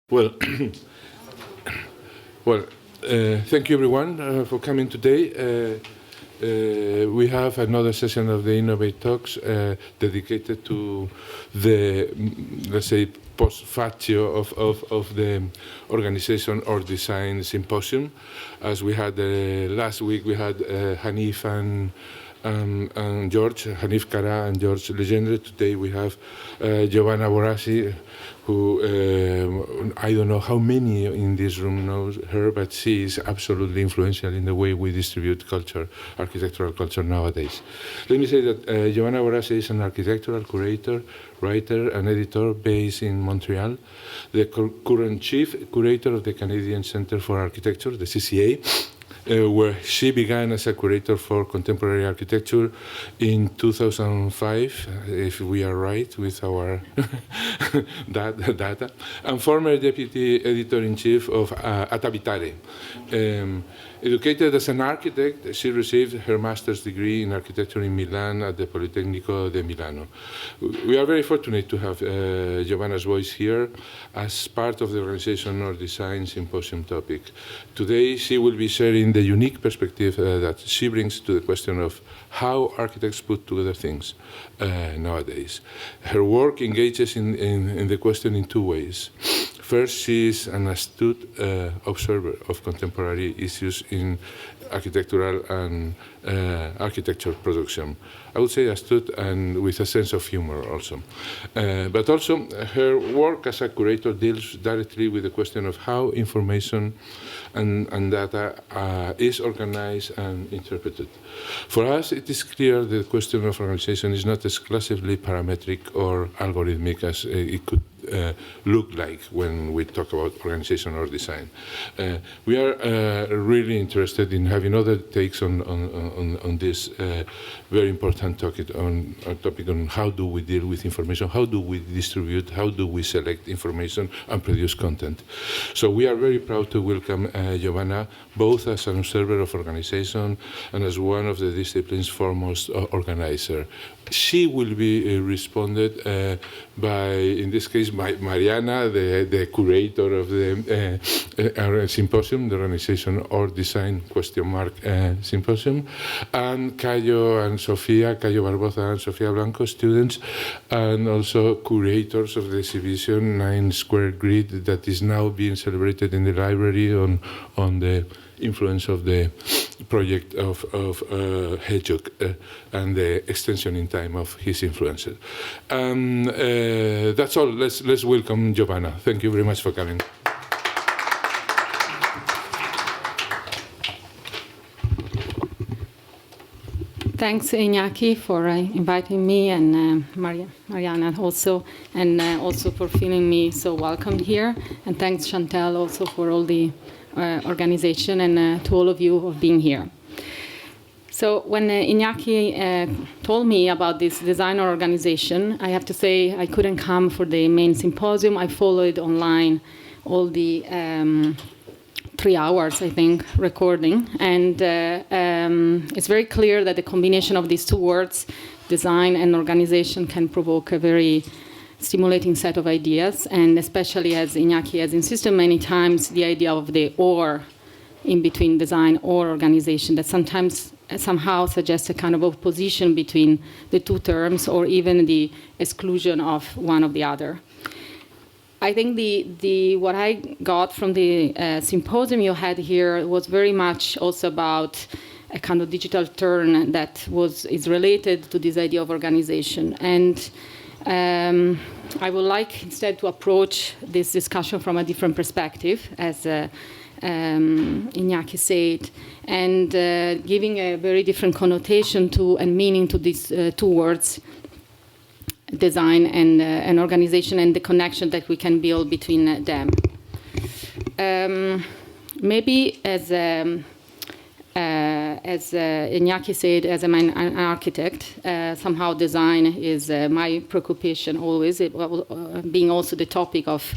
Well, thank you everyone for coming today. We have another session of the Innovate Talks dedicated to the, let's say, post-factio of the organization or design symposium. As we had last week, we had Hanif and George, Hanif Kara and George Legendre. Today we have Giovanna Borrasi, who I don't know how many in this room knows her, but she is absolutely influential in the way we distribute culture, architectural culture nowadays. Let me say that Giovanna Borrasi is an architectural curator, writer, and editor based in Montreal, the current chief curator of the Canadian Centre for Architecture, the CCA, where she began as a curator for contemporary architecture in 2005, if we are right with our data, and former deputy editor-in-chief of Atavitare. Educated as an architect, she received her master's degree in architecture in Milan at the Politecnico di Milano. We are very fortunate to have Giovanna's voice here as part of the organization or design symposium topic. Today, she will be sharing the unique perspective that she brings to the question of how architects put together things nowadays. Her work engages in the question in two ways. First, she is an astute observer of contemporary issues in architectural and architecture production. I would say astute and with a sense of humor also. But also, her work as a curator deals directly with the question of how information and data is organized and interpreted. For us, it is clear that the question of organization is not exclusively parametric or algorithmic as it could look like when we talk about organization or design. We are really interested in having other takes on this very important topic on how do we deal with information, how do we distribute, how do we select information and produce content. So we are very proud to welcome Giovanna, both as an observer of organization and as one of the discipline's foremost organizer. She will be responded by, in this case, by Mariana, the curator of the symposium, the Organization or Design ? Symposium, and Cayo and Sofia, Cayo Barbosa and Sofia Blanco, students, and also curators of the exhibition 9 Square Grid that is now being celebrated in the library on the influence of the project of Hedgehog and the extension in time of his influences. That's all. Let's welcome Giovanna. Thank you very much for coming. Thanks, Iñaki, for inviting me, and Mariana also, and also for feeling me so welcomed here. And thanks, Chantal, also for all the organization, and to all of you for being here. So when Iñaki told me about this designer organization, I have to say I couldn't come for the main symposium. I followed online all the 3 hours, I think, recording. And it's very clear that the combination of these two words, design and organization, can provoke a very stimulating set of ideas. And especially, as Iñaki has insisted many times, the idea of the or in between design or organization that sometimes somehow suggests a kind of opposition between the two terms, or even the exclusion of one of the other. I think what I got from the symposium you had here was very much also about a kind of digital turn that is related to this idea of organization. And I would like instead to approach this discussion from a different perspective, as Iñaki said, and giving a very different connotation to and meaning to these two words, design and organization, and the connection that we can build between them. Maybe as Iñaki said, as an architect, somehow design is my preoccupation always, being also the topic of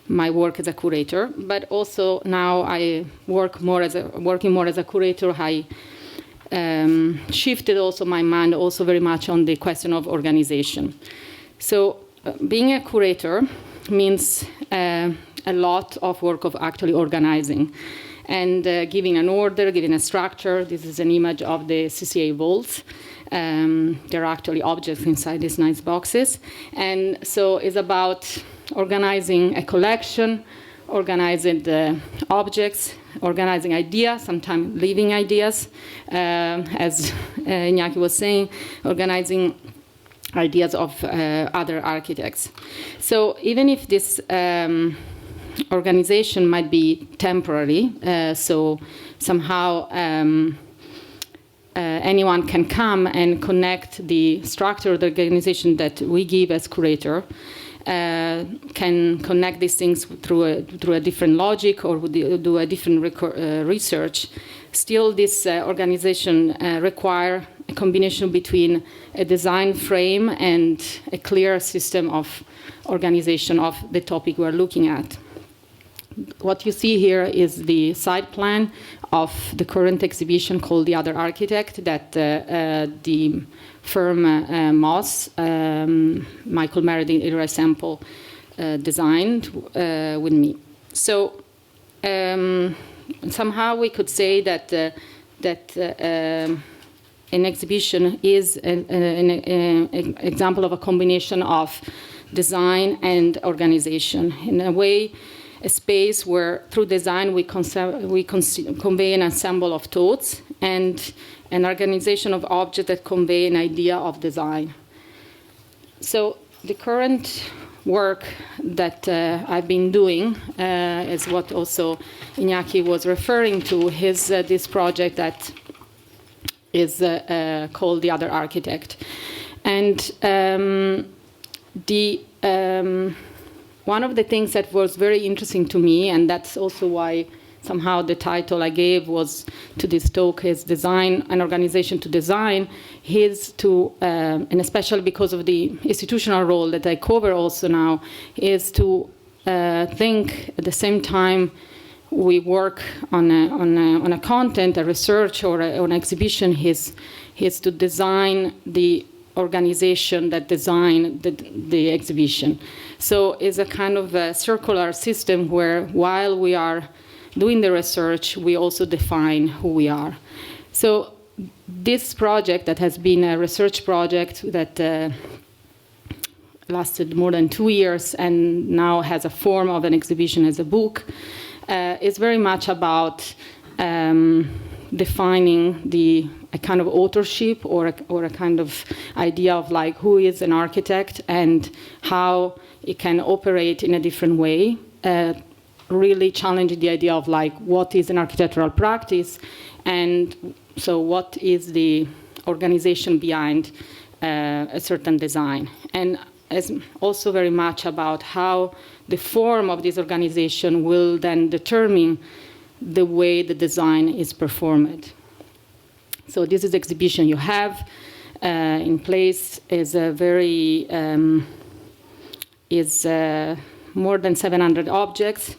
my work as a curator. But also now I working more as a curator. I shifted also my mind also very much on the question of organization. So being a curator means a lot of work of actually organizing and giving an order, giving a structure. This is an image of the CCA vaults. There are actually objects inside these nice boxes. And so it's about organizing a collection, organizing the objects, organizing ideas, sometimes living ideas, as Iñaki was saying, organizing ideas of other architects. So even if this organization might be temporary, so somehow anyone can come and connect the structure of the organization that we give as curator, can connect these things through a different logic or do a different research. Still, this organization require a combination between a design frame and a clear system of organization of the topic we're looking at. What you see here is the site plan of the current exhibition called The Other Architect that the firm Moss, Michael Meredith, Ira Sample designed with me. So somehow we could say that an exhibition is an example of a combination of design and organization. In a way, a space where through design we convey an ensemble of thoughts and an organization of objects that convey an idea of design. So the current work that I've been doing is what also Iñaki was referring to, this project that is called The Other Architect. And one of the things that was very interesting to me, and that's also why somehow the title I gave was to this talk is Design, an Organization to Design, is to, and especially because of the institutional role that I cover also now, is to think at the same time we work on a content, a research, or an exhibition, is to design the organization that designed the exhibition. So it's a kind of a circular system where while we are doing the research, we also define who we are. So this project that has been a research project that lasted more than 2 years and now has a form of an exhibition as a book is very much about defining a kind of authorship or a kind of idea of like who is an architect and how it can operate in a different way, really challenging the idea of like what is an architectural practice and so what is the organization behind a certain design. And it's also very much about how the form of this organization will then determine the way the design is performed. So this is the exhibition you have in place is a very more than 700 objects.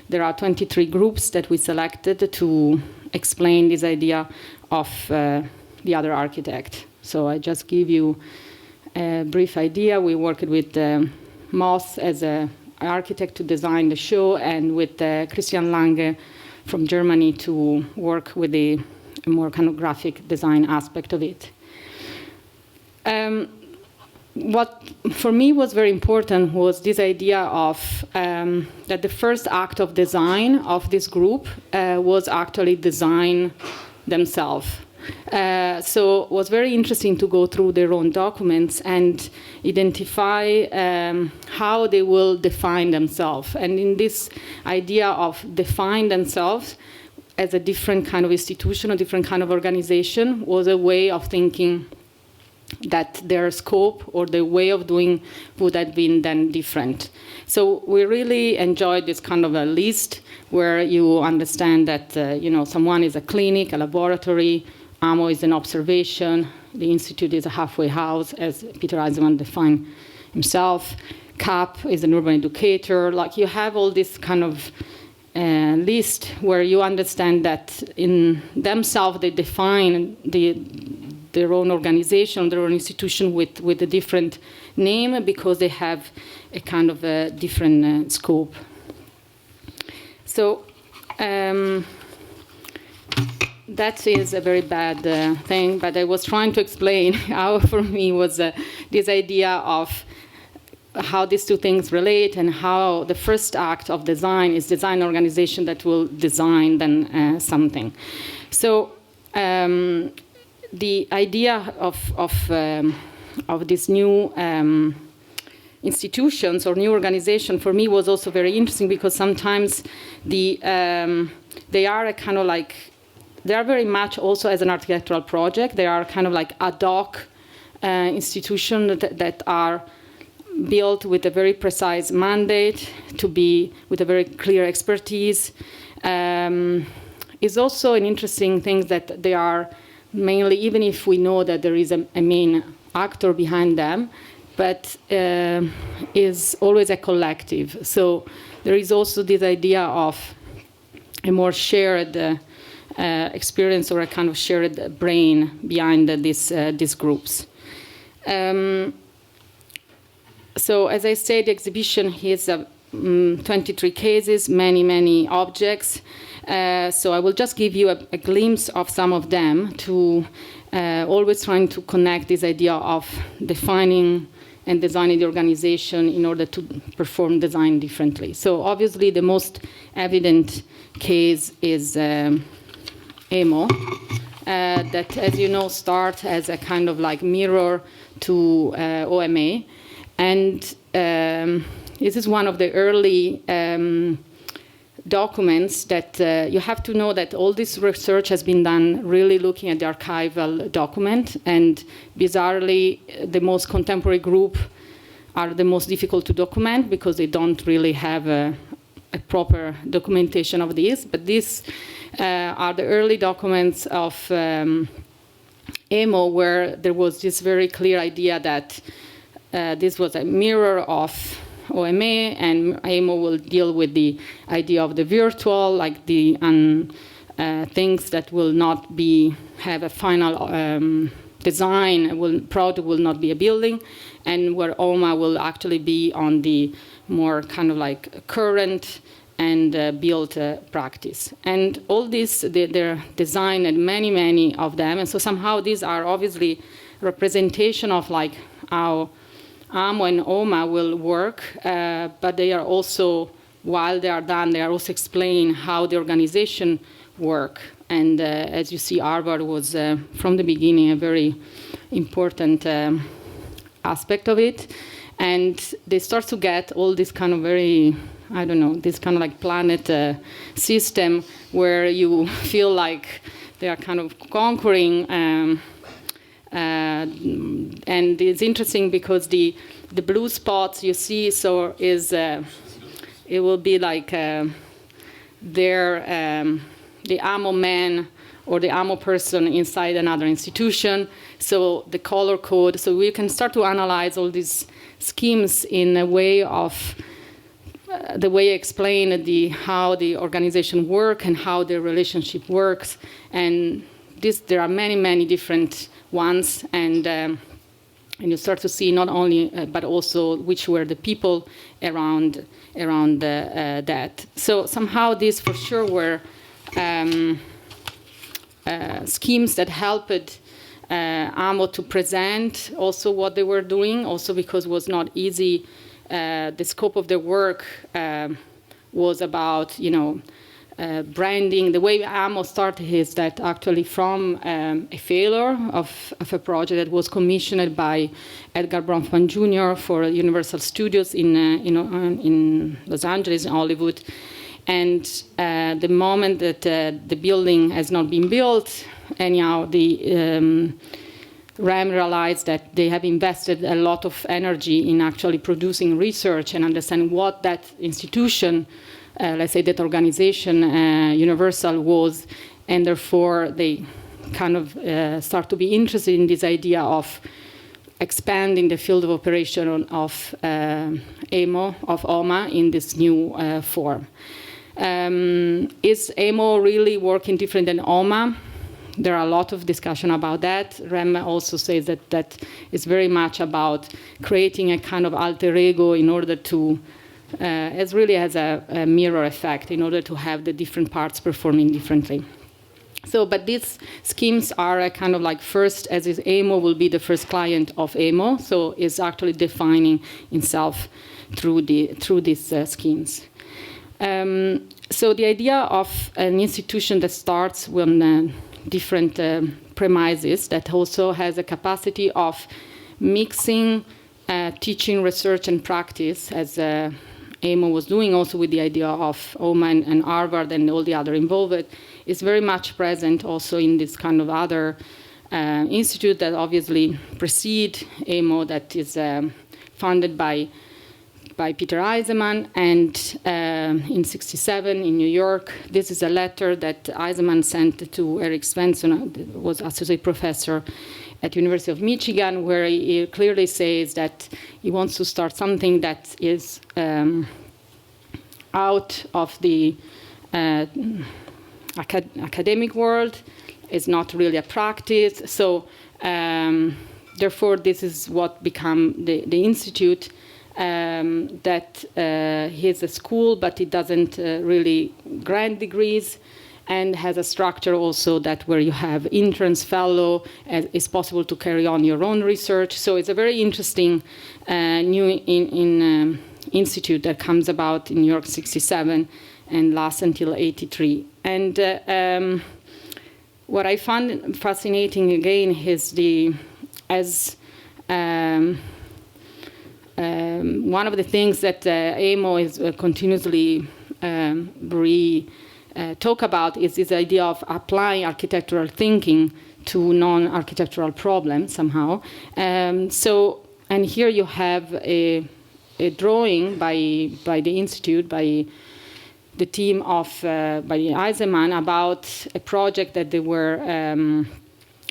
There are 23 groups that we selected to explain this idea of the other architect. So I just give you a brief idea. We worked with Moss as an architect to design the show and with Christian Lange from Germany to work with the more kind of graphic design aspect of it. What for me was very important was this idea of that the first act of design of this group was actually design themselves. So it was very interesting to go through their own documents and identify how they will define themselves. And in this idea of define themselves as a different kind of institution, a different kind of organization, was a way of thinking that their scope or the way of doing would have been then different. So we really enjoyed this kind of a list where you understand that someone is a clinic, a laboratory, AMO is an observation, the institute is a halfway house, as Peter Eisenman defined himself, CAP is an urban educator. Like you have all this kind of list where you understand that in themselves they define their own organization, their own institution with a different name because they have a kind of a different scope. So that is a very bad thing, but I was trying to explain how, for me, was this idea of how these two things relate and how the first act of design is design organization that will design then something. So the idea of these new institutions or new organization for me was also very interesting, because sometimes they are a kind of like, they are very much also as an architectural project. They are kind of like ad hoc institutions that are built with a very precise mandate, to be with a very clear expertise. It's also an interesting thing that they are mainly, even if we know that there is a main actor behind them, but is always a collective. So there is also this idea of a more shared experience, or a kind of shared brain behind these groups. So as I said, the exhibition has 23 cases, many objects. So I will just give you a glimpse of some of them, to always trying to connect this idea of defining and designing the organization in order to perform design differently. So obviously the most evident case is EMO, that, as you know, starts as a kind of like mirror to OMA. And this is one of the early documents that you have to know that all this research has been done really looking at the archival document, and bizarrely the most contemporary group are the most difficult to document, because they don't really have a proper documentation of this. But these are the early documents of EMO, where there was this very clear idea that this was a mirror of OMA, and EMO will deal with the idea of the virtual, like the things that will not have a final design, product will not be a building, and where OMA will actually be on the more kind of like current and built practice. And all this, they're designed, and many of them, and so somehow these are obviously representation of like how AMO and OMA will work, but they are also, while they are done, they are also explaining how the organization work. And as you see, Harvard was from the beginning a very important aspect of it. And they start to get all this kind of very, I don't know, this kind of like planet system where you feel like they are kind of conquering. And it's interesting because the blue spots you see, so is it will be like the AMO man or the AMO person inside another institution. So the color code. So we can start to analyze all these schemes in a way of the way I explain how the organization work and how the relationship works. And there are many different ones, and you start to see not only but also which were the people around that. So somehow these for sure were schemes that helped AMO to present also what they were doing, also because it was not easy. The scope of their work was about, branding. The way AMO started is that actually from a failure of a project that was commissioned by Edgar Bronfman Jr. for Universal Studios in Los Angeles, in Hollywood. And the moment that the building has not been built, anyhow, the RAM realized that they have invested a lot of energy in actually producing research and understanding what that institution, let's say that organization, Universal, was, and therefore they kind of start to be interested in this idea of expanding the field of operation of OMA in this new form. Is EMO really working different than OMA? There are a lot of discussion about that. Rem also says that it's very much about creating a kind of alter ego in order to as really as a mirror effect in order to have the different parts performing differently. So, but these schemes are a kind of like first, as is AMO will be the first client of AMO, so it's actually defining itself through these schemes. So the idea of an institution that starts with different premises, that also has a capacity of mixing teaching, research, and practice, as AMO was doing also with the idea of OMA and Harvard and all the other involved, is very much present also in this kind of other institute that obviously precede AMO, that is funded by Peter Eisenman, and in '67 in New York. This is a letter that Eisenman sent to Eric Svensson, who was associate professor at University of Michigan, where he clearly says that he wants to start something that is out of the academic world, is not really a practice. So therefore, this is what become the institute. That he's a school, but it doesn't really grant degrees, and has a structure also that where you have interns, fellow, it's possible to carry on your own research. So it's a very interesting new institute that comes about in New York '67 and lasts until '83. And what I found fascinating again is one of the things that AMO is continuously talk about is this idea of applying architectural thinking to non-architectural problems somehow. And here you have a drawing by the institute, by the team of by Eisenman, about a project that they were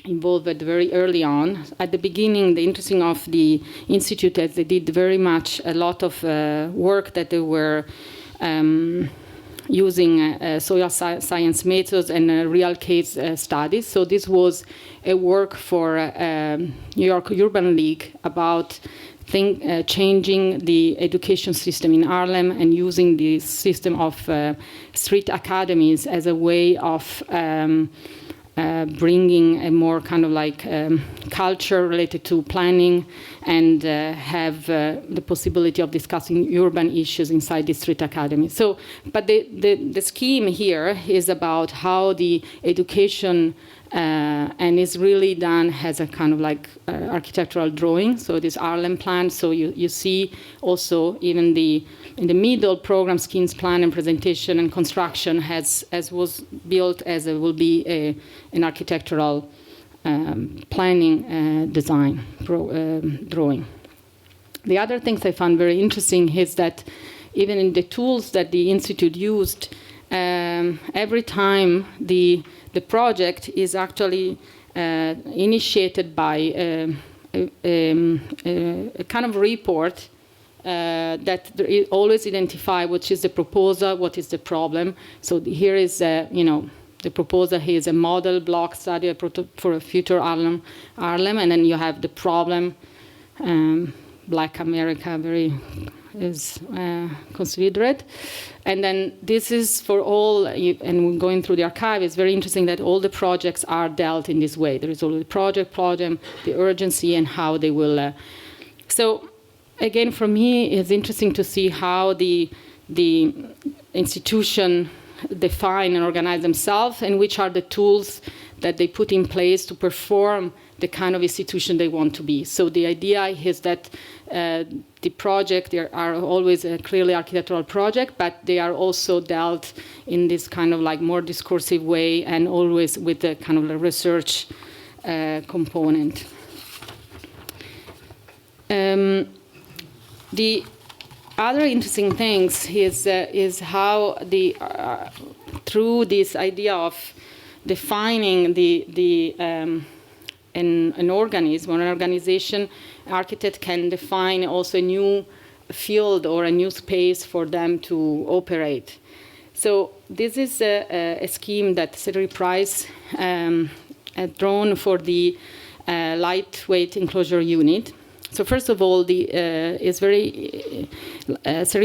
involved very early on. At the beginning, the interesting of the institute is they did very much a lot of work that they were using soil science methods and real case studies. So this was a work for New York Urban League about changing the education system in Harlem and using the system of street academies as a way of bringing a more kind of like culture related to planning, and have the possibility of discussing urban issues inside the street academy. So, but the scheme here is about how the education and is really done as a kind of like architectural drawing. So this Harlem plan. So you see also even in the middle program schemes plan and presentation and construction as was built as it will be an architectural planning design drawing. The other things I found very interesting is that even in the tools that the Institute used, every time the project is actually initiated by a kind of report that always identify what is the proposal, what is the problem. So here is, the proposal here is a model block study for a future Harlem, and then you have the problem, Black America is considered. And then this is for all, and going through the archive, it's very interesting that all the projects are dealt in this way. There is always the project, problem, the urgency, and how they will. So again, for me, it's interesting to see how the institution define and organize themselves, and which are the tools that they put in place to perform the kind of institution they want to be. So the idea is that the project, there are always a clearly architectural project, but they are also dealt in this kind of like more discursive way, and always with a kind of a research component. The other interesting things is how through this idea of defining an organism or an organization, architect can define also a new field or a new space for them to operate. So this is a scheme that Cedric Price had drawn for the lightweight enclosure unit. So first of all, Seri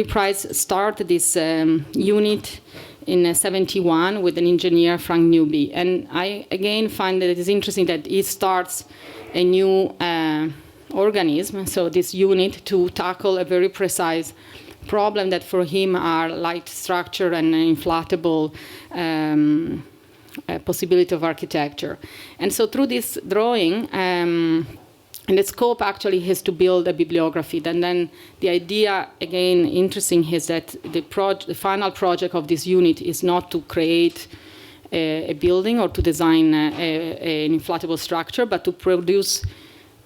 Price started this unit in 71 with an engineer, Frank Newby. And I, again, find that it is interesting that he starts a new organism, so this unit, to tackle a very precise problem that for him are light structure and inflatable possibility of architecture. And so through this drawing, and the scope actually is to build a bibliography. And then the idea, again, interesting, is that the final project of this unit is not to create a building or to design an inflatable structure, but to produce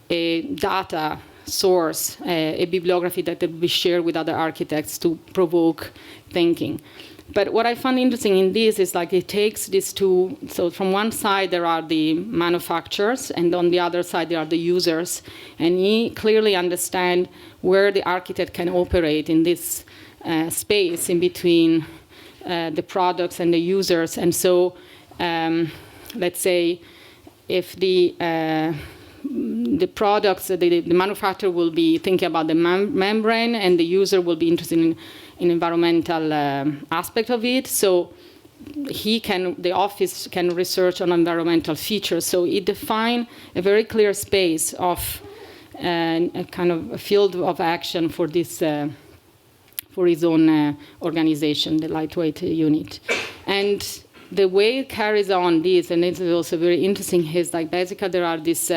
a data source, a bibliography that will be shared with other architects to provoke thinking. But what I found interesting in this is like it takes these two, so from one side there are the manufacturers, and on the other side there are the users, and he clearly understands where the architect can operate in this space in between the products and the users. And so let's say if the products, the manufacturer will be thinking about the membrane, and the user will be interested in environmental aspect of it. So the office can research on environmental features. So it defines a very clear space of a kind of a field of action for this, for his own organization, the lightweight unit. And the way it carries on this, and it's also very interesting, is like basically there are these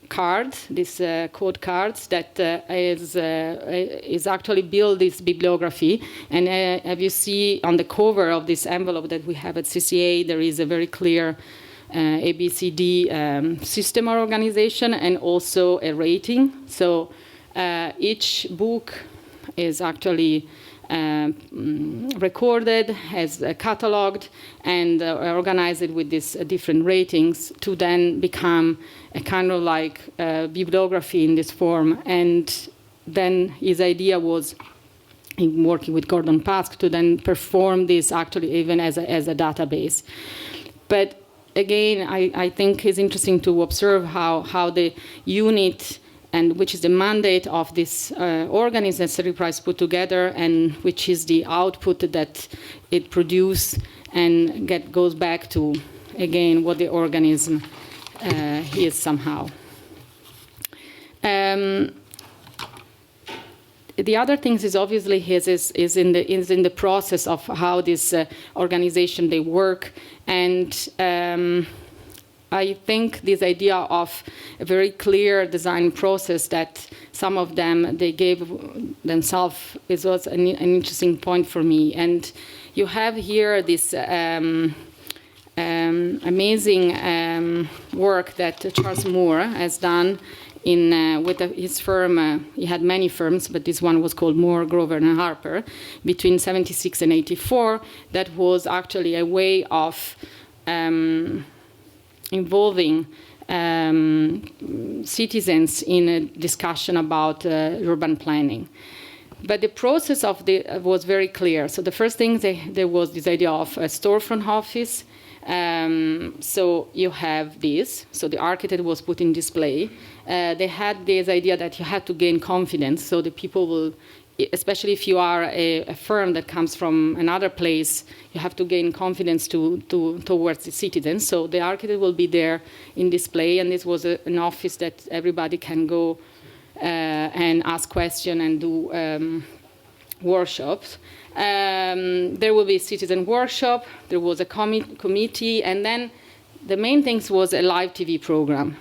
cards, these code cards that is actually build this bibliography. And as you see on the cover of this envelope that we have at CCA, there is a very clear ABCD system or organization, and also a rating. So each book is actually recorded, has cataloged, and organized with these different ratings to then become a kind of like bibliography in this form. And then his idea was, in working with Gordon Pask, to then perform this actually even as a database. But again, I think it's interesting to observe how the unit, and which is the mandate of this organism that Seri Price put together, and which is the output that it produces, and goes back to, again, what the organism is somehow. The other things is obviously is in the process of how this organization they work, and I think this idea of a very clear design process that some of them, they gave themselves, is also an interesting point for me. And you have here this amazing work that Charles Moore has done with his firm. He had many firms, but this one was called Moore, Grover, and Harper, between 76 and 84. That was actually a way of involving citizens in a discussion about urban planning. But the process of was very clear. So the first thing, there was this idea of a storefront office. So you have this. So the architect was put in display. They had this idea that you had to gain confidence, so the people will, especially if you are a firm that comes from another place, you have to gain confidence towards the citizens. So the architect will be there in display, and this was an office that everybody can go and ask questions and do workshops. There will be a citizen workshop, there was a committee, and then the main thing was a live TV program.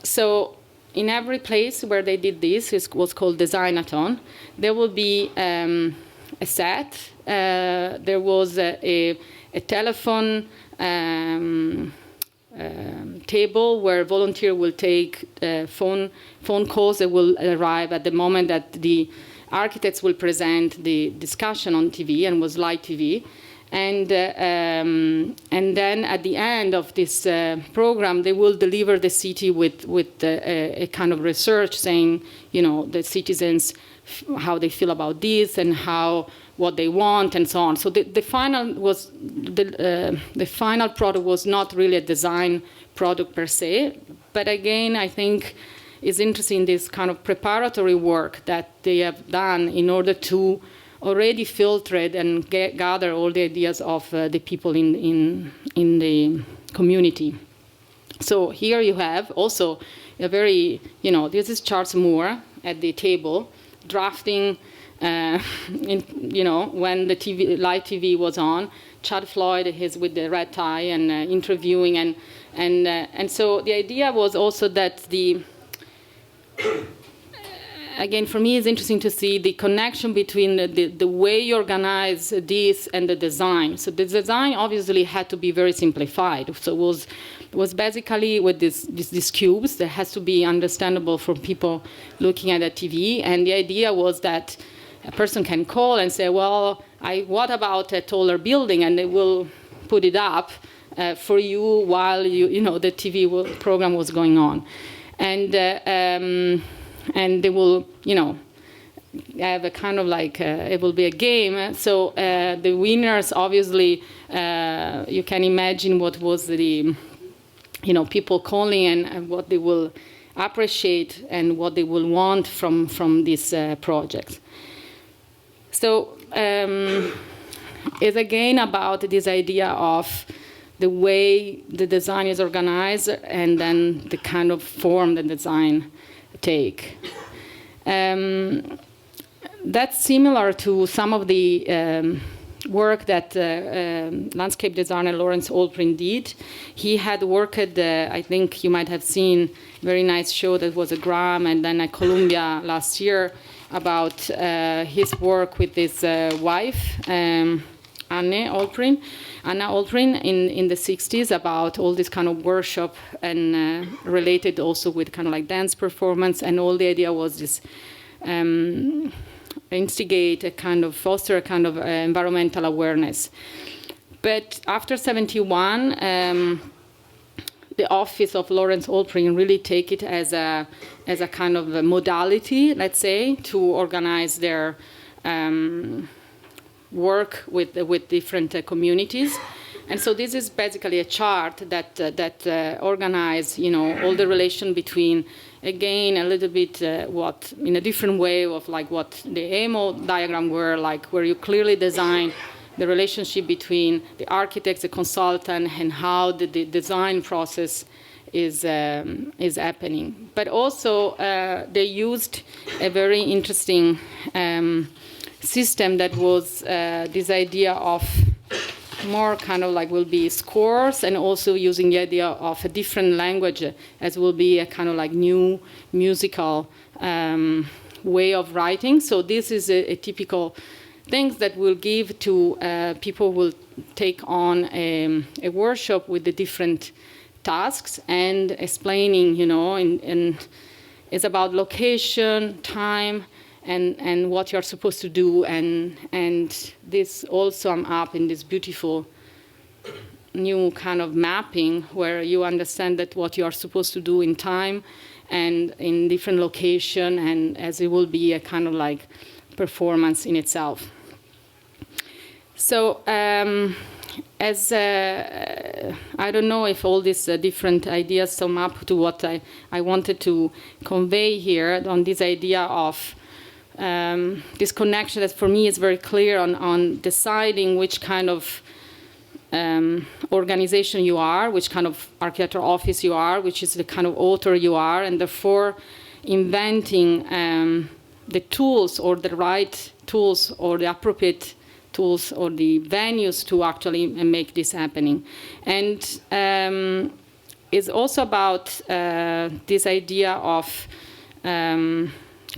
So in every place where they did this, it was called Designathon, there will be a set, there was a telephone table where volunteers will take phone calls that will arrive at the moment that the architects will present the discussion on TV, and was live TV. And then at the end of this program, they will deliver the city with a kind of research saying, you know, the citizens, how they feel about this and what they want and so on. So the final product was not really a design product per se, But again, I think it's interesting this kind of preparatory work that they have done in order to already filter and gather all the ideas of the people in the community. So here you have also a very, this is Charles Moore at the table drafting, when the live TV was on. Chad Floyd is with the red tie and interviewing, and so the idea was also that again, for me, it's interesting to see the connection between the way you organize this and the design. So the design obviously had to be very simplified. So it was basically with these cubes that has to be understandable for people looking at the TV. And the idea was that a person can call and say, well, what about a taller building? And they will put it up for you while the TV program was going on. And they will, have a kind of like, it will be a game. So the winners, obviously, you can imagine what was the, people calling and what they will appreciate and what they will want from this project. So it's again about this idea of the way the design is organized and then the kind of form the design take. That's similar to some of the work that landscape designer Lawrence Alprin did. He had worked at, I think you might have seen, a very nice show that was a Graham and then at Columbia last year about his work with his wife, Anna Alprin in the 60s, about all this kind of workshop and related also with kind of like dance performance, and all the idea was this foster a kind of environmental awareness. But after 71, the office of Lawrence Alprin really take it as a kind of a modality, let's say, to organize their work with different communities. And so this is basically a chart that organize, all the relation between, again, a little bit what in a different way of like what the AMO diagram were like, where you clearly design the relationship between the architects, the consultant, and how the design process is happening. But also they used a very interesting system that was this idea of more kind of like will be scores, and also using the idea of a different language as will be a kind of like new musical way of writing. So this is a typical things that will give to people who will take on a workshop with the different tasks and explaining, and it's about location, time, and what you're supposed to do, and this all sum up in this beautiful new kind of mapping where you understand that what you are supposed to do in time and in different location, and as it will be a kind of like performance in itself. So as I don't know if all these different ideas sum up to what I wanted to convey here on this idea of this connection that for me is very clear on deciding which kind of organization you are, which kind of architectural office you are, which is the kind of author you are, and therefore inventing the tools or the right tools or the appropriate tools or the venues to actually make this happening. And it's also about this idea of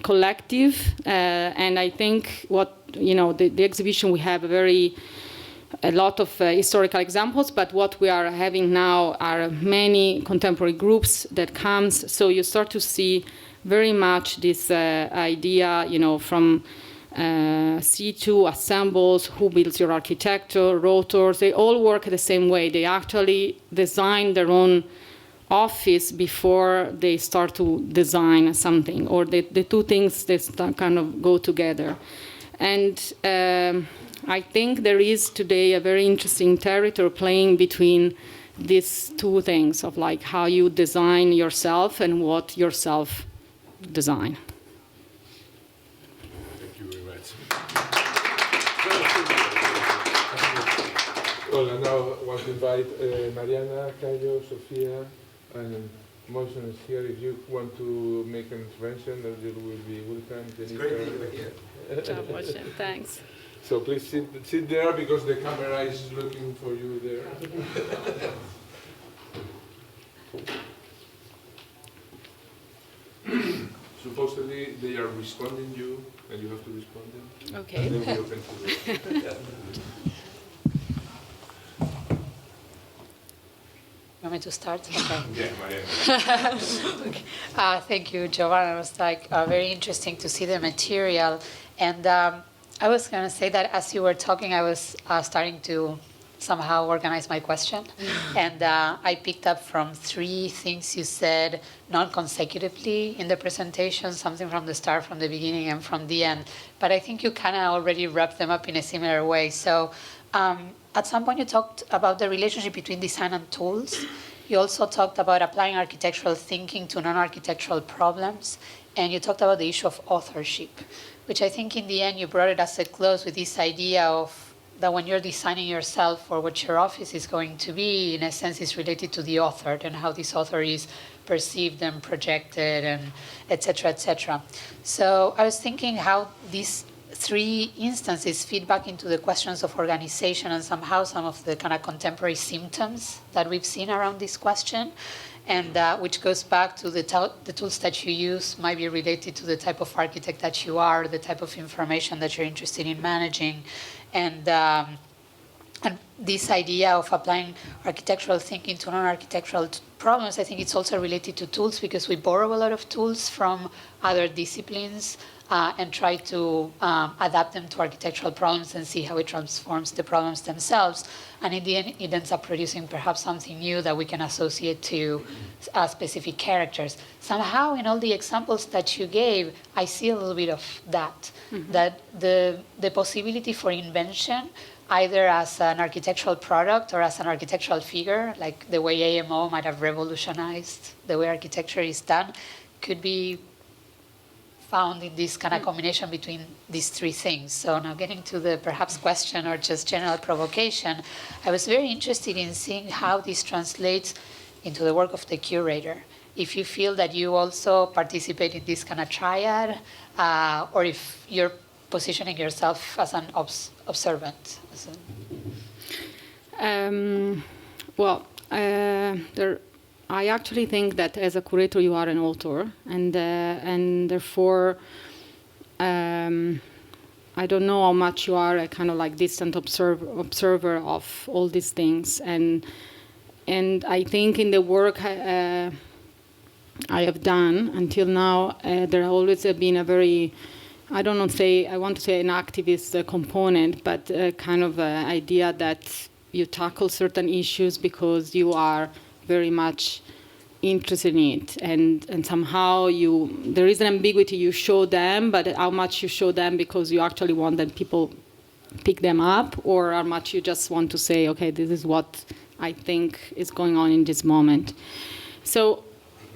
collective, and I think what, the exhibition, we have a lot of historical examples, but what we are having now are many contemporary groups that comes, so you start to see very much this idea, from C2 assembles, who builds your architecture, rotors, they all work the same way. They actually design their own office before they start to design something, or the two things that kind of go together. And I think there is today a very interesting territory playing between these two things of like how you design yourself and what yourself design. Thank you very much. Well, I now want to invite Mariana, Caio, Sofia, and Motion is here. If you want to make an intervention, you will be welcome. It's great to be here. Good job, Motion. Thanks. So please sit there because the camera is looking for you there. Supposedly they are responding you, and you have to respond them. Okay. And then we open to the You want me to start? Okay. Yeah, Mariana. Okay. Thank you, Giovanna. It was like very interesting to see the material. And I was going to say that as you were talking, I was starting to somehow organize my question. And I picked up from three things you said non-consecutively in the presentation, something from the start, from the beginning, and from the end. But I think you kind of already wrapped them up in a similar way. So at some point you talked about the relationship between design and tools. You also talked about applying architectural thinking to non-architectural problems. And you talked about the issue of authorship, which I think in the end you brought it as a close with this idea of that when you're designing yourself or what your office is going to be, in a sense, is related to the author and how this author is perceived and projected and et cetera, et cetera. So I was thinking how these three instances feed back into the questions of organization and somehow some of the kind of contemporary symptoms that we've seen around this question. And which goes back to the tools that you use might be related to the type of architect that you are, the type of information that you're interested in managing. And this idea of applying architectural thinking to non-architectural problems, I think it's also related to tools because we borrow a lot of tools from other disciplines and try to adapt them to architectural problems and see how it transforms the problems themselves. And in the end, it ends up producing perhaps something new that we can associate to specific characters. Somehow, in all the examples that you gave, I see a little bit of that, that the possibility for invention, either as an architectural product or as an architectural figure, like the way AMO might have revolutionized the way architecture is done, could be found in this kind of combination between these three things. So now getting to the perhaps question or just general provocation, I was very interested in seeing how this translates into the work of the curator. If you feel that you also participate in this kind of triad, or if you're positioning yourself as an observant. I actually think that as a curator you are an author, and therefore I don't know how much you are a kind of like distant observer of all these things, and I think in the work I have done until now, there has always been a very, I want to say an activist component, but kind of idea that you tackle certain issues because you are very much interested in it, and somehow there is an ambiguity. You show them, but how much you show them because you actually want that people pick them up, or how much you just want to say, okay, this is what I think is going on in this moment. So,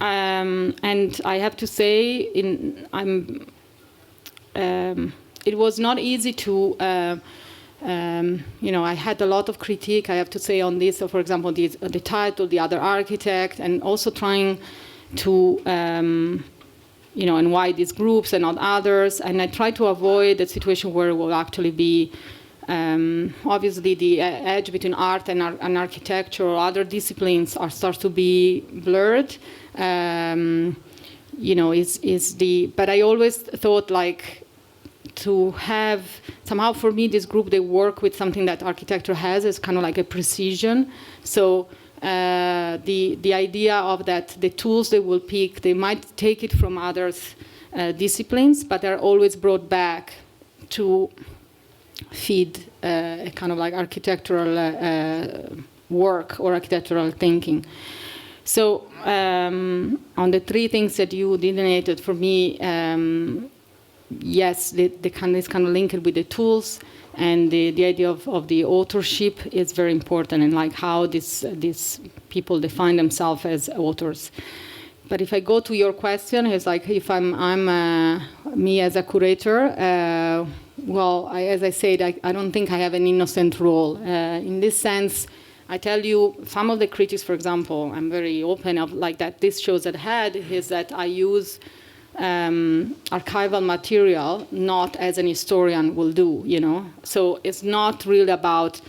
and I have to say, it was not easy to. I had a lot of critique, I have to say, on this. So, for example, the title, The Other Architect, and also trying to, and why these groups and not others. And I try to avoid a situation where it will actually be, obviously, the edge between art and architecture or other disciplines starts to be blurred. But I always thought like, to have somehow, for me, this group, they work with something that architecture has is kind of like a precision. So the idea of that the tools they will pick, they might take it from other disciplines, but they're always brought back to feed a kind of like architectural work or architectural thinking. So on the three things that you delineated for me, yes, it's kind of linked with the tools. And the idea of the authorship is very important, and like how these people define themselves as authors. But if I go to your question, it's like if I'm me as a curator, well, as I said, I don't think I have an innocent role. In this sense, I tell you, some of the critics, for example, I'm very open of like that. This shows that had is that I use archival material not as an historian will do, you know. So it's not really about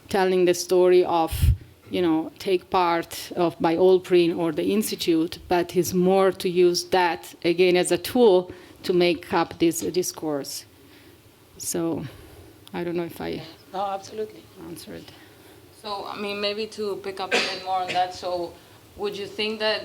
telling the story of, you know, take part of by Allprint or the Institute, but it's more to use that again as a tool to make up this discourse. So I don't know if I No, absolutely. answered. So, I mean, maybe to pick up a bit more on that, so would you think that,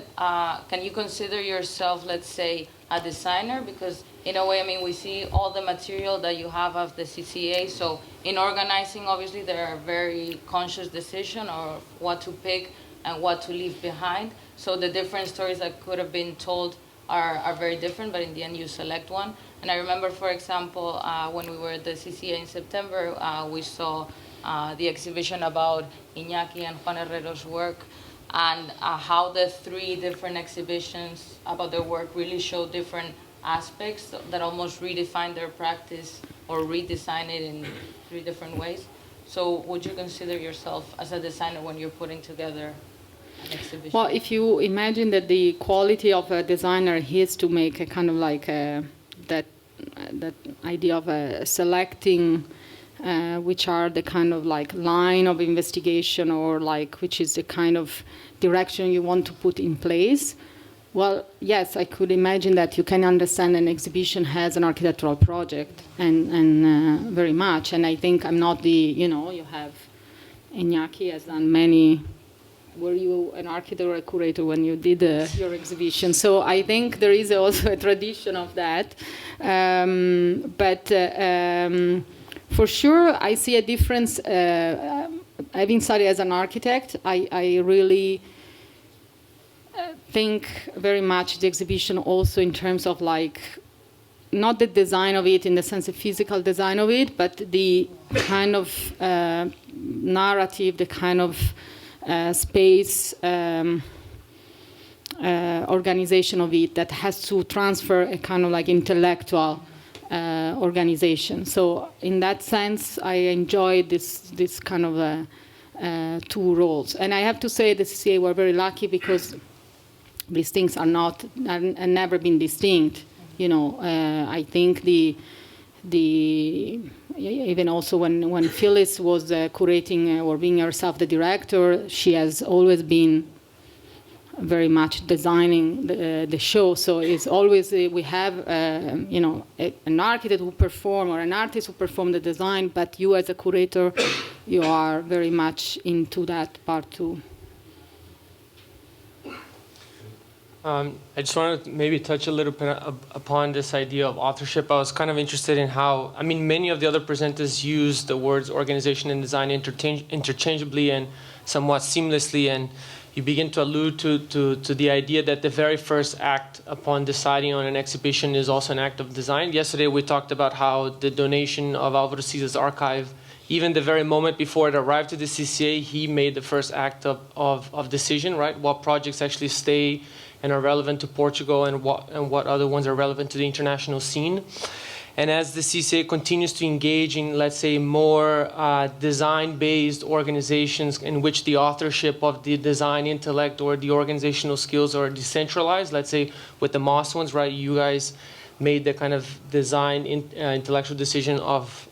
can you consider yourself, let's say, a designer? Because in a way, I mean, we see all the material that you have of the CCA, so in organizing, obviously, there are very conscious decisions of what to pick and what to leave behind. So the different stories that could have been told are very different, but in the end, you select one. And I remember, for example, when we were at the CCA in September, we saw the exhibition about Iñaki and Juan Herrero's work, and how the three different exhibitions about their work really show different aspects that almost redefine their practice or redesign it in three different ways. So would you consider yourself as a designer when you're putting together an exhibition? Well, if you imagine that the quality of a designer is to make a kind of like that idea of selecting which are the kind of like line of investigation or like which is the kind of direction you want to put in place. Well, yes, I could imagine that you can understand an exhibition as an architectural project and very much. And I think I'm not the, you know, you have Iñaki has done many. Were you an architect or a curator when you did your exhibition? So I think there is also a tradition of that. For sure, I see a difference. Having studied as an architect, I really think very much the exhibition also in terms of like, not the design of it in the sense of physical design of it, but the kind of narrative, the kind of space organization of it that has to transfer a kind of like intellectual organization. So in that sense, I enjoy this kind of two roles. And I have to say the CCA were very lucky because these things are never been distinct. You know, I think even also when Phyllis was curating or being herself the director, she has always been very much designing the show. So it's always we have you know, an architect who perform or an artist who perform the design, but you as a curator, you are very much into that part too. I just wanted to maybe touch a little bit upon this idea of authorship. I was kind of interested in how, I mean, many of the other presenters use the words organization and design interchangeably and somewhat seamlessly, and you begin to allude to the idea that the very first act upon deciding on an exhibition is also an act of design. Yesterday we talked about how the donation of Alvaro Siza's archive, even the very moment before it arrived to the CCA, he made the first act of decision, right? What projects actually stay and are relevant to Portugal and what other ones are relevant to the international scene. And as the CCA continues to engage in, let's say, more design-based organizations in which the authorship of the design intellect or the organizational skills are decentralized, let's say with the MOS ones, right? You guys made the kind of design intellectual decision of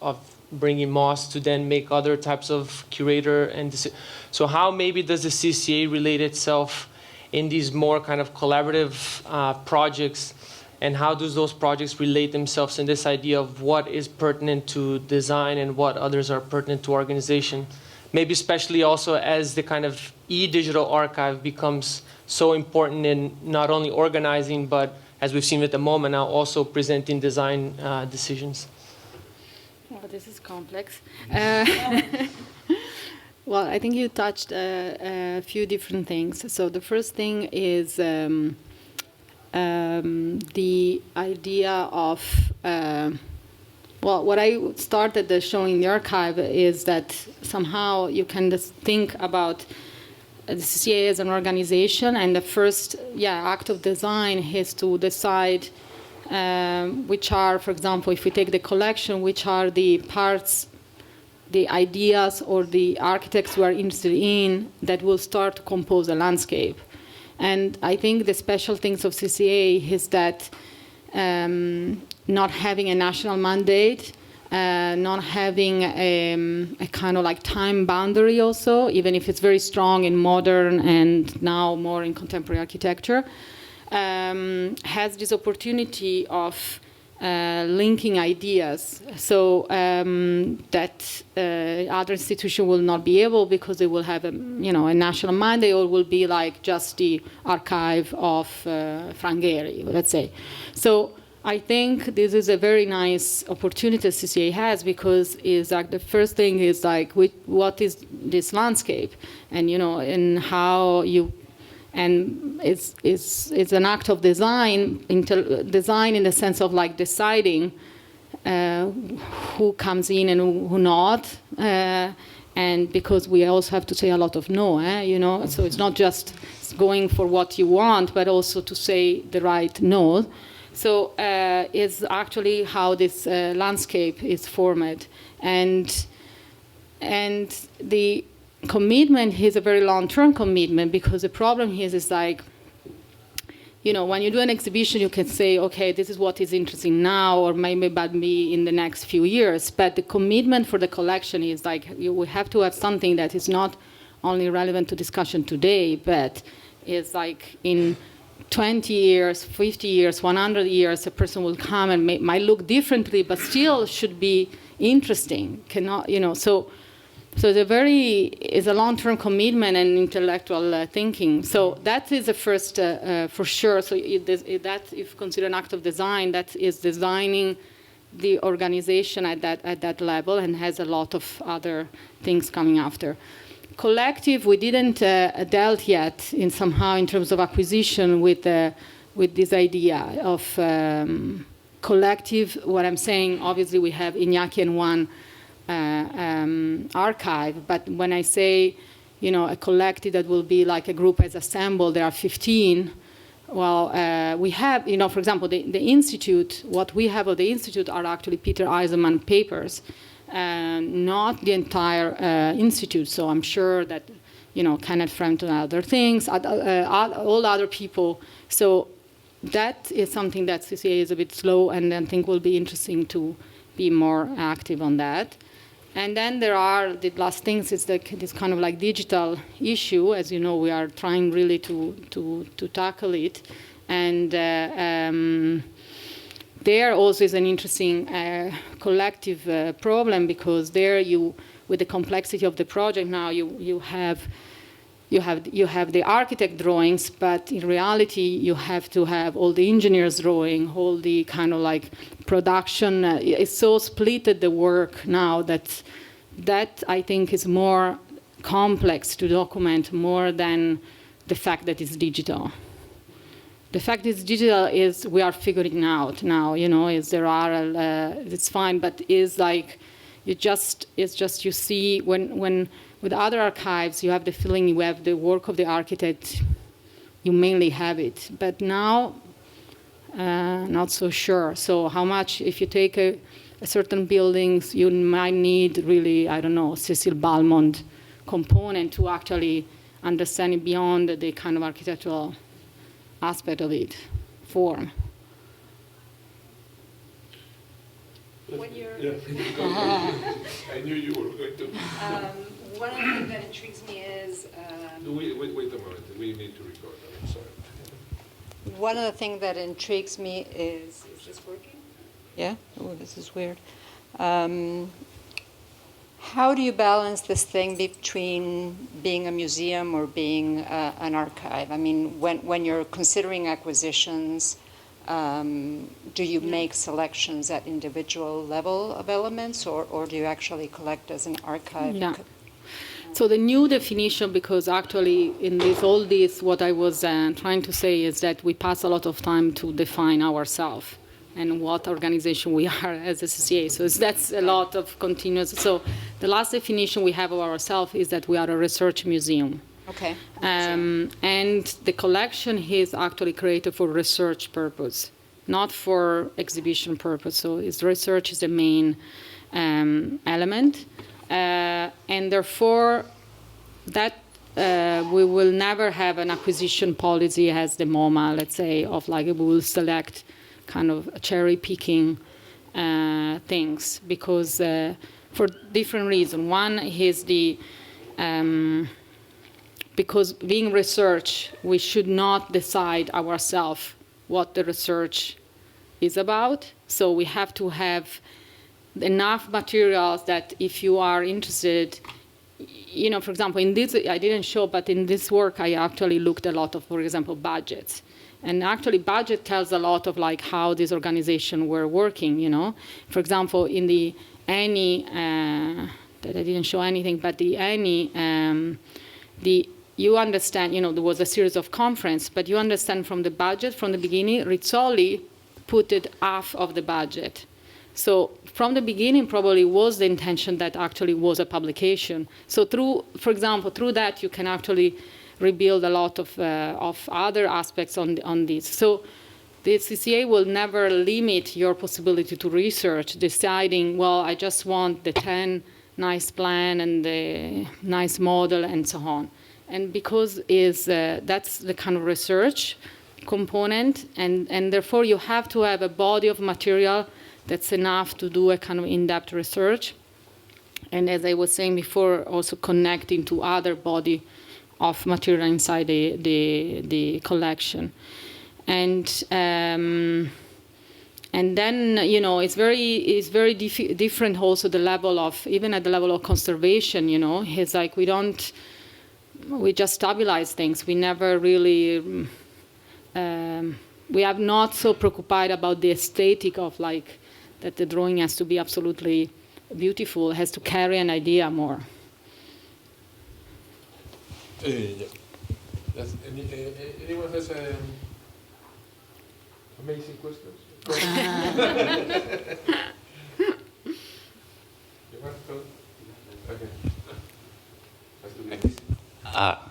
bringing MOS to then make other types of curator and so how maybe does the CCA relate itself in these more kind of collaborative projects, and how do those projects relate themselves in this idea of what is pertinent to design and what others are pertinent to organization? Maybe especially also as the kind of e-digital archive becomes so important in not only organizing, but as we've seen at the moment now, also presenting design decisions. Well, this is complex. Well, I think you touched a few different things. So the first thing is the idea of well, what I started showing in the archive is that somehow you can just think about the CCA as an organization, and the first act of design is to decide which are, for example, if we take the collection, which are the parts, the ideas or the architects who are interested in that will start to compose a landscape. And I think the special things of CCA is that not having a national mandate, not having a kind of like time boundary also, even if it's very strong in modern and now more in contemporary architecture, has this opportunity of linking ideas, so that other institutions will not be able, because they will have a national mandate, or will be like just the archive of Frank Gehry, let's say. So I think this is a very nice opportunity CCA has, because is like the first thing is like what is this landscape, and and how you. And it's an act of design, design in the sense of like deciding who comes in and who not, and because we also have to say a lot of no, so it's not just going for what you want, but also to say the right no. So it's actually how this landscape is formed, and the commitment is a very long-term commitment, because the problem here is like, when you do an exhibition, you can say, okay, this is what is interesting now, or maybe in the next few years. But the commitment for the collection is like, we have to have something that is not only relevant to discussion today, but is like in 20 years, 50 years, 100 years, a person will come and might look differently, but still should be interesting. So it's a long-term commitment and intellectual thinking. So that is the first, for sure. So that, if you consider an act of design, that is designing the organization at that level, and has a lot of other things coming after. Collective, we didn't dealt yet in somehow in terms of acquisition with this idea of collective. What I'm saying, obviously, we have Iñaki and Juan archive, but when I say, a collective that will be like a group as assembled, there are 15. Well, we have, for example, the institute. What we have of the institute are actually Peter Eisenman papers, not the entire institute. So I'm sure that, Kenneth Frampton and other things, all other people. So that is something that CCA is a bit slow, and I think will be interesting to be more active on that. And then there are the last things is this kind of like digital issue. As you know, we are trying really to tackle it, and there also is an interesting collective problem, because there with the complexity of the project now, you have the architect drawings, but in reality you have to have all the engineers drawing, all the kind of like production. It's so splitted the work now that I think is more complex to document, more than the fact that it's digital. The fact it's digital is we are figuring out now, it's fine, but is like it's just you see when with other archives, you have the feeling you have the work of the architect, you mainly have it. But now, not so sure. So how much, if you take a certain buildings, you might need really, I don't know, Cecil Balmond component to actually understand it beyond the kind of architectural aspect of it, form. When you're, I knew you were going to. one of the things that intrigues me is Wait a moment. We need to record. I'm sorry. one of the things that intrigues me is this working? Yeah? Oh, this is weird. How do you balance this thing between being a museum or being an archive? I mean, when you're considering acquisitions, do you make selections at individual level of elements, or do you actually collect as an archive? Yeah. So the new definition, because actually in all this, what I was trying to say is that we pass a lot of time to define ourselves. and what organization we are as a CCA. So that's a lot of continuous. So the last definition we have of ourselves is that we are a research museum. Okay. And the collection is actually created for research purpose, not for exhibition purpose. So its research is the main element. And therefore, that we will never have an acquisition policy as the MoMA, let's say, of like we will select kind of cherry picking things, because for different reasons. One is because being research, we should not decide ourselves what the research is about. So we have to have enough materials that if you are interested, you know, for example, in this, I didn't show, but in this work, I actually looked a lot of, for example, budgets. And actually, budget tells a lot of like how these organizations were working, you know. For example, in the ANI, that I didn't show anything, but the ANI, you understand, you know, there was a series of conference, but you understand from the budget, from the beginning, Rizzoli put it half of the budget. So from the beginning, probably was the intention that actually was a publication. So through, for example, through that, you can actually rebuild a lot of other aspects on this. So the CCA will never limit your possibility to research, deciding, well, I just want the 10 nice plan and the nice model and so on. And because that's the kind of research component, and therefore you have to have a body of material that's enough to do a kind of in-depth research. And as I was saying before, also connecting to other body of material inside the collection. And then, you know, it's very different also the level of, even at the level of conservation, you know, it's like we just stabilize things. We never really, we are not so preoccupied about the aesthetic of like, that the drawing has to be absolutely beautiful, has to carry an idea more. Yeah. Anyone has amazing questions?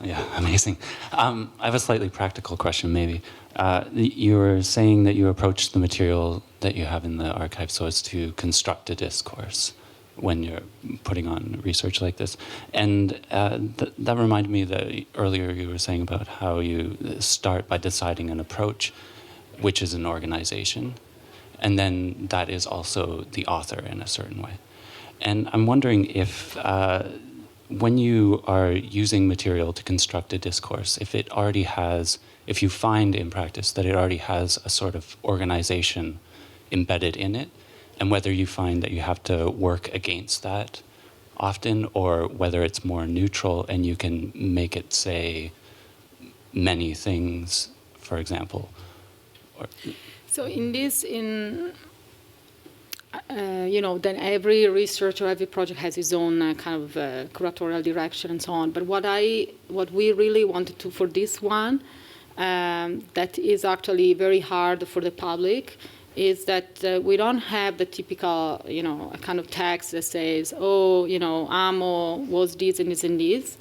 Yeah, amazing. I have a slightly practical question, maybe. You were saying that you approach the material that you have in the archive so as to construct a discourse when you're putting on research like this. And that reminded me that earlier you were saying about how you start by deciding an approach, which is an organization, and then that is also the author in a certain way. And I'm wondering if when you are using material to construct a discourse, if you find in practice that it already has a sort of organization embedded in it, and whether you find that you have to work against that often, or whether it's more neutral and you can make it say many things, for example. So in this, you know, then every research or every project has its own kind of curatorial direction and so on. But what we really wanted to, for this one, that is actually very hard for the public, is that we don't have the typical, you know, kind of text that says, oh, you know, Amo was this and this and this.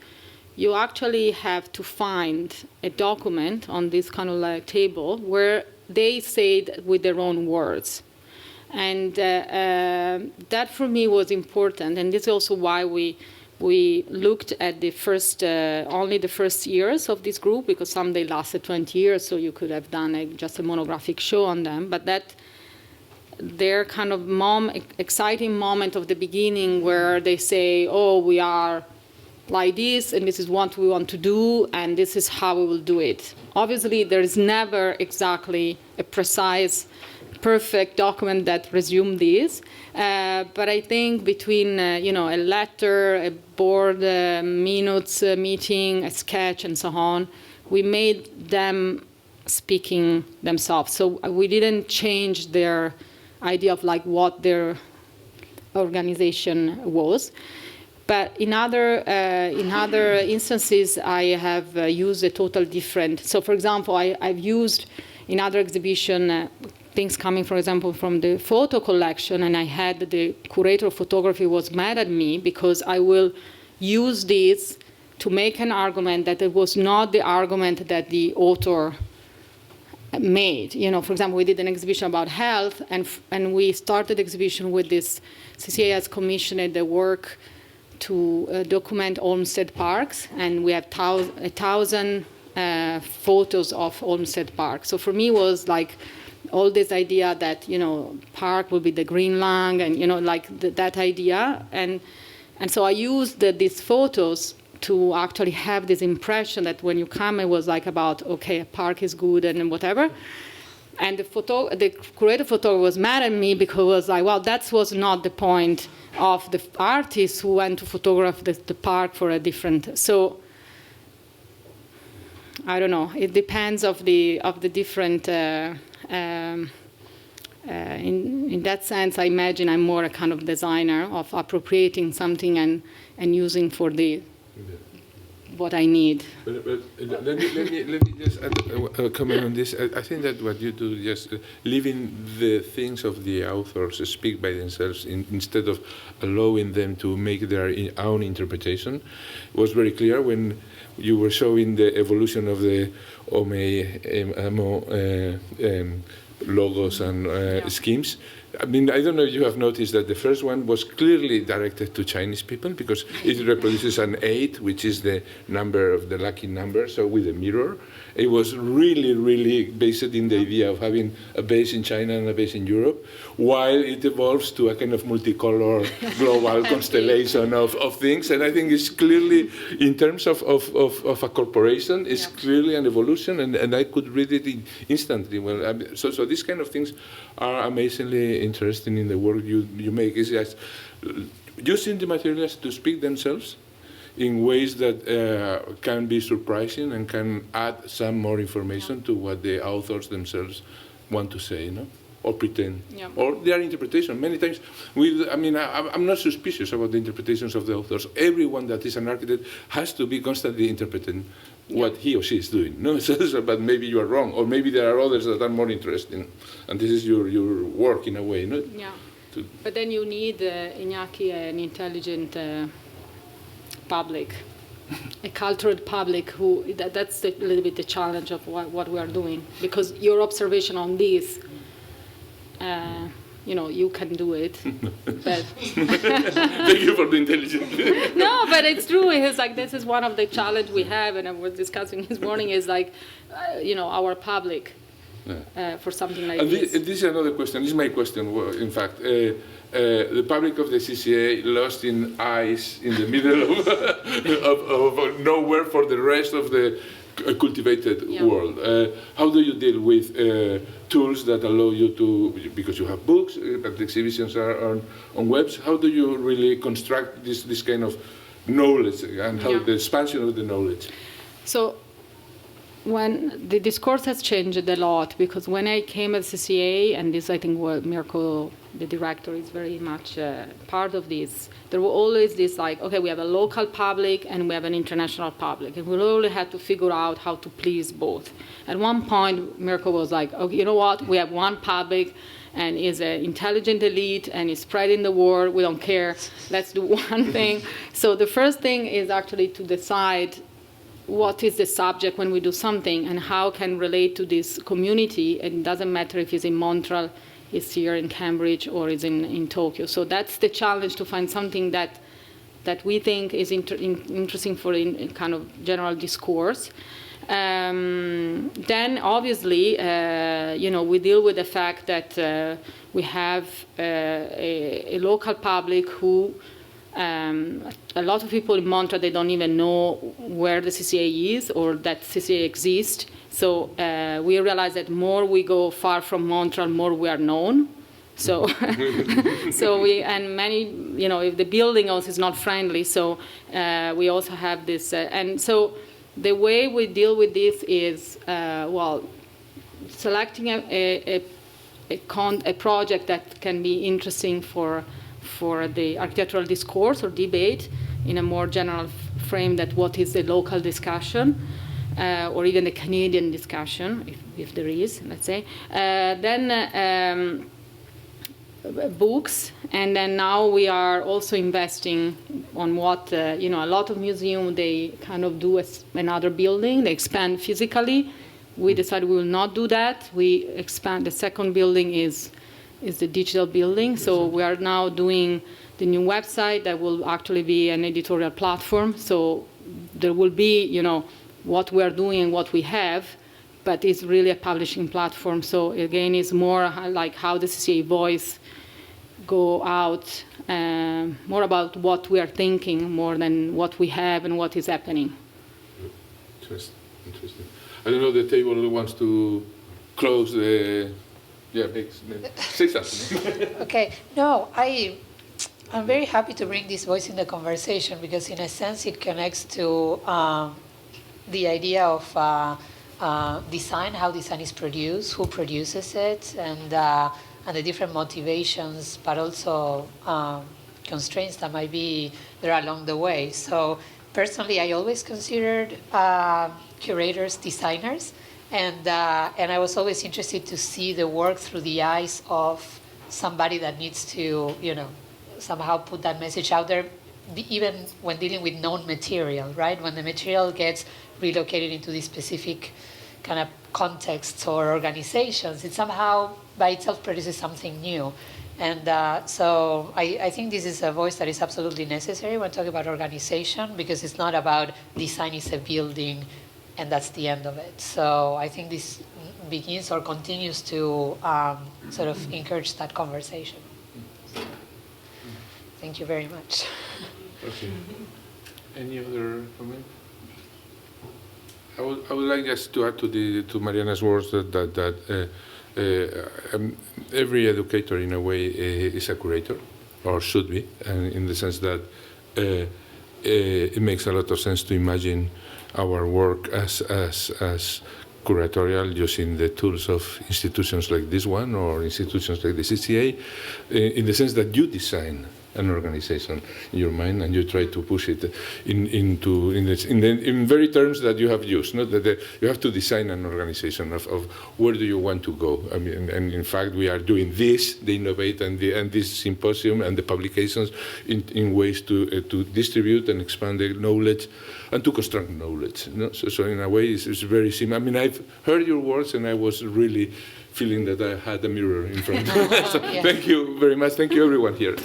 You actually have to find a document on this kind of like table where they say it with their own words. And that for me was important, and this is also why we looked at the first only the first years of this group, because some they lasted 20 years, so you could have done just a monographic show on them. But that their kind of exciting moment of the beginning, where they say, "Oh, we are like this, and this is what we want to do, and this is how we will do it." Obviously, there is never exactly a precise, perfect document that resumes this, but I think between you know, a letter, a board minutes meeting, a sketch, and so on, we made them speaking themselves. So we didn't change their idea of like what their organization was. But in other instances, I have used a total different. So, for example, I've used in other exhibition things coming, for example, from the photo collection, and I had the curator of photography was mad at me because I will use this to make an argument that it was not the argument that the author made. You know, for example, we did an exhibition about health, and we started the exhibition with this. CCA has commissioned the work to document Olmsted parks, and we have 1,000 photos of Olmsted Park. So for me, it was like all this idea that, you know, park will be the green lung, and, you know, like that idea. And so I used these photos to actually have this impression that when you come, it was like about, okay, a park is good and whatever. And the curator photographer was mad at me because it was like, well, that was not the point of the artists who went to photograph the park for a different. So I don't know. It depends of the different. In that sense, I imagine I'm more a kind of designer of appropriating something and using for the what I need. But let me just add a comment on this. I think that what you do, just leaving the things of the authors speak by themselves instead of allowing them to make their own interpretation, was very clear when you were showing the evolution of the AMO logos and schemes. I mean, I don't know if you have noticed that the first one was clearly directed to Chinese people because it reproduces an 8, which is the number of the lucky number, so with a mirror. It was really, really based in the idea of having a base in China and a base in Europe, while it evolves to a kind of multicolor global constellation of things. And I think it's clearly, in terms of a corporation, it's clearly an evolution, and I could read it instantly. Well, so these kind of things are amazingly interesting in the work you make. Is just using the materials to speak themselves in ways that can be surprising and can add some more information to what the authors themselves want to say, or pretend, or their interpretation. Many times, I'm not suspicious about the interpretations of the authors. Everyone that is an architect has to be constantly interpreting what he or she is doing. No, but maybe you are wrong, or maybe there are others that are more interesting, and this is your work in a way. No? Yeah. But then you need, Iñaki, an intelligent public, a cultural public that's a little bit the challenge of what we are doing, because your observation on this, you can do it. But thank you for the intelligence. No, but it's true. It's like this is one of the challenge we have, and I was discussing this morning, is like, our public for something like this. This is another question. This is my question, in fact. The public of the CCA lost in ice in the middle of nowhere for the rest of the cultivated world. How do you deal with tools that allow you to, because you have books, but the exhibitions are on webs, how do you really construct this kind of knowledge and how the expansion of the knowledge? So when the discourse has changed a lot, because when I came at CCA, and this I think what Mirko, the director, is very much part of this, there were always this like, okay, we have a local public and we have an international public, and we really had to figure out how to please both. At one point, Mirko was like, okay, you know what, we have one public, and is an intelligent elite, and is spreading the word, we don't care, let's do one thing. So the first thing is actually to decide what is the subject when we do something, and how can relate to this community. And it doesn't matter if it's in Montreal, it's here in Cambridge, or it's in Tokyo. So that's the challenge, to find something that we think is interesting for in kind of general discourse. Then obviously, we deal with the fact that we have a local public who, a lot of people in Montreal, they don't even know where the CCA is or that CCA exists. So we realize that more we go far from Montreal, more we are known. So, and many, if the building also is not friendly, so we also have this. And so the way we deal with this is, selecting a project that can be interesting for the architectural discourse or debate in a more general frame, that what is the local discussion. or even the Canadian discussion, if there is, let's say. Then books, and then now we are also investing on what, a lot of museums, they kind of do another building, they expand physically. We decided we will not do that. We expand, the second building is the digital building, so we are now doing the new website that will actually be an editorial platform, so there will be, what we are doing and what we have, but it's really a publishing platform. So again, it's more like how the CCA voice go out, more about what we are thinking, more than what we have and what is happening. Interesting. I don't know, the table wants to close the... Yeah, say something. Okay. No, I'm very happy to bring this voice in the conversation because, in a sense, it connects to the idea of design, how design is produced, who produces it, and the different motivations, but also constraints that might be there along the way. So, personally, I always considered curators designers, and I was always interested to see the work through the eyes of somebody that needs to, somehow put that message out there, even when dealing with known material, right? When the material gets relocated into these specific kind of contexts or organizations, it somehow by itself produces something new. And so I think this is a voice that is absolutely necessary when talking about organization, because it's not about design is a building and that's the end of it. So I think this begins or continues to sort of encourage that conversation. Thank you very much. Okay. Any other comment? I would like just to add to Mariana's words that every educator, in a way, is a curator, or should be, and in the sense that it makes a lot of sense to imagine our work as curatorial, using the tools of institutions like this one or institutions like the CCA, in the sense that you design an organization in your mind and you try to push it in very terms that you have used. Not that you have to design an organization of where do you want to go. I mean, and in fact, we are doing this, the Innovate and this symposium and the publications in ways to distribute and expand the knowledge and to construct knowledge. So in a way, it's very similar. I mean, I've heard your words and I was really feeling that I had a mirror in front of me. So thank you very much. Thank you, everyone here.